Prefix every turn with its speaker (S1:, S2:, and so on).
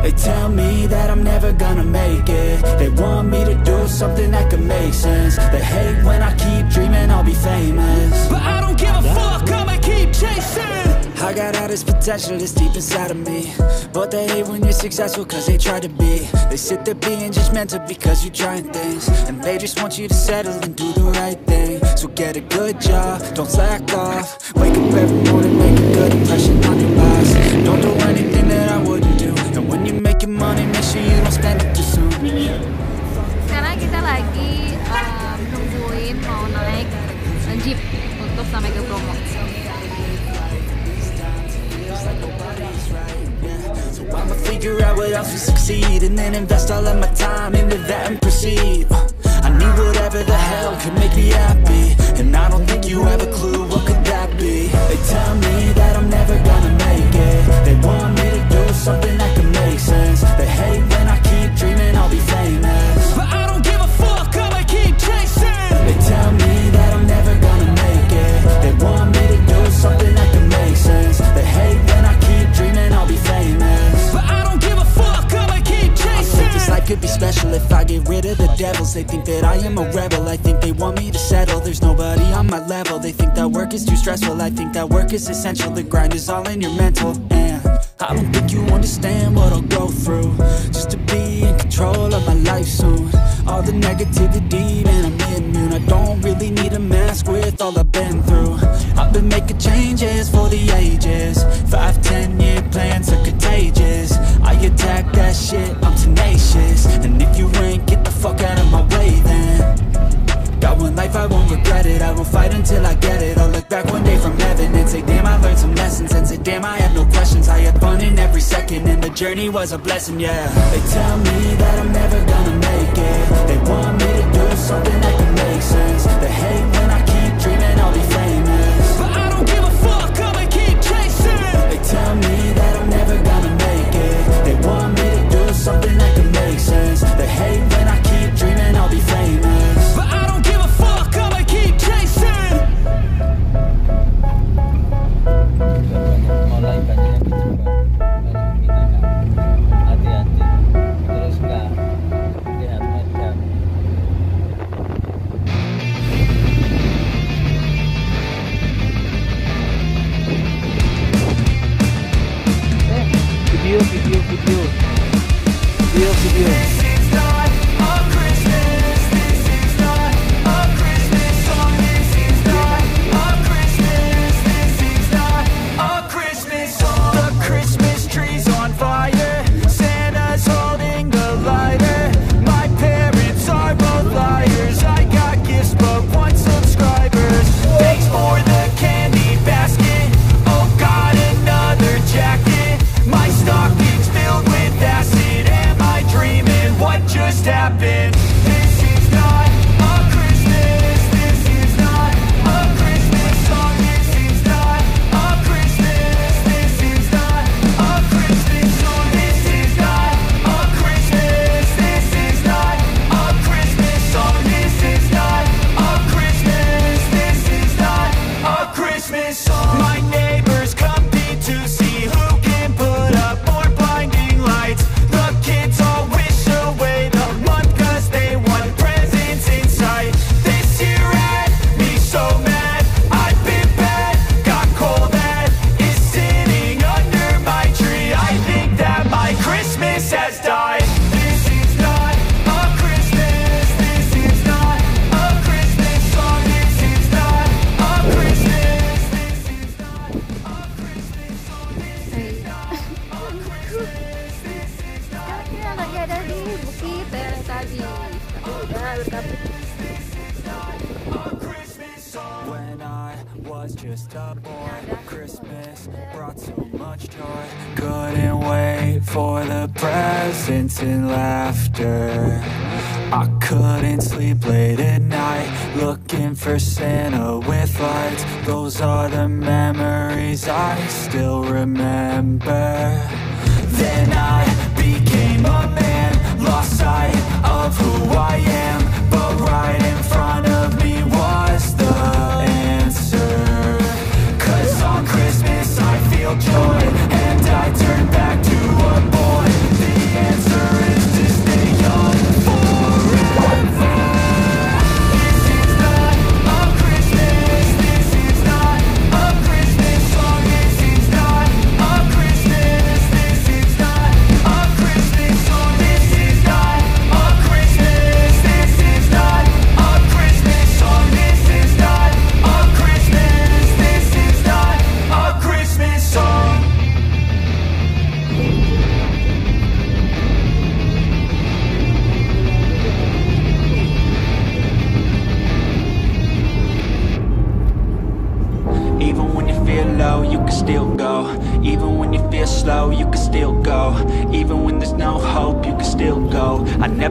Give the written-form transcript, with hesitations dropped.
S1: They tell me that I'm never gonna make it. They want me to do something that could make sense. They hate when I keep dreaming I'll be famous, but I don't give a fuck, I'ma keep chasing. I got all this potential that's deep inside of me, but they hate when you're successful cause they try to be. They sit there being judgmental because you're trying things, and they just want you to settle and do the right thing. So get a good job, don't slack off. Wake up every morning, make a good impression on your boss. Don't do anything that I wouldn't do, and when you're making money, make sure you don't spend it too soon.
S2: Sekarang kita lagi nungguin mau naik jeep untuk sampai ke Bromo.
S1: So I'ma figure out what else will succeed, and then invest all of my time into that and proceed. I need whatever the hell could make me happy, and I don't think you have a clue what could that be. They tell me that I'm never gonna make it. They want me to do something that could make sense. They hate when I keep dreaming I'll be famous, but I don't give a fuck, I'ma keep chasing. They tell me that I'm never gonna make it. They want me to do something that could make sense. They hate when I keep dreaming I'll be famous, but I don't give a fuck, I'ma keep chasing. I think this life could be special if I get rid of the devils. They think that I am a rebel, I think they want me to settle. There's nobody on my level. They think that work is too stressful, I think that work is essential. The grind is all in your mental, and I don't think you understand what I'll go through just to be in control of my life soon. All the negativity, man, I'm immune. I don't really need a mask with all I've been through. I've been making changes for the ages. 5-10 year plans are contagious. I attack that shit, I'm tenacious. And if you ain't, get the fuck out of my way then. Got one life, I won't regret it. I will fight until I get it. I'll look back one day from heaven and say, damn, I learned some lessons. And say, damn, I had no questions. I had fun in every second, and the journey was a blessing, yeah. They tell me that I'm never gonna make it. They want me to do something that can make sense. They hate when I keep dreaming I'll be famous, but I don't give a fuck, I'ma keep chasing. They tell me that I'm never gonna make it. They want me to do something that can make sense. They hate when I keep dreaming I'll be famous, but I don't give a fuck, I'ma keep chasing.
S3: Mulai banyak yang hati-hati, terus nggak lihat medan. Video.
S1: When I was just a boy, Christmas brought so much joy. Couldn't wait for the presents and laughter. I couldn't sleep late at night, looking for Santa with lights. Those are the memories I still remember. Then I became a man, lost sight of who I am.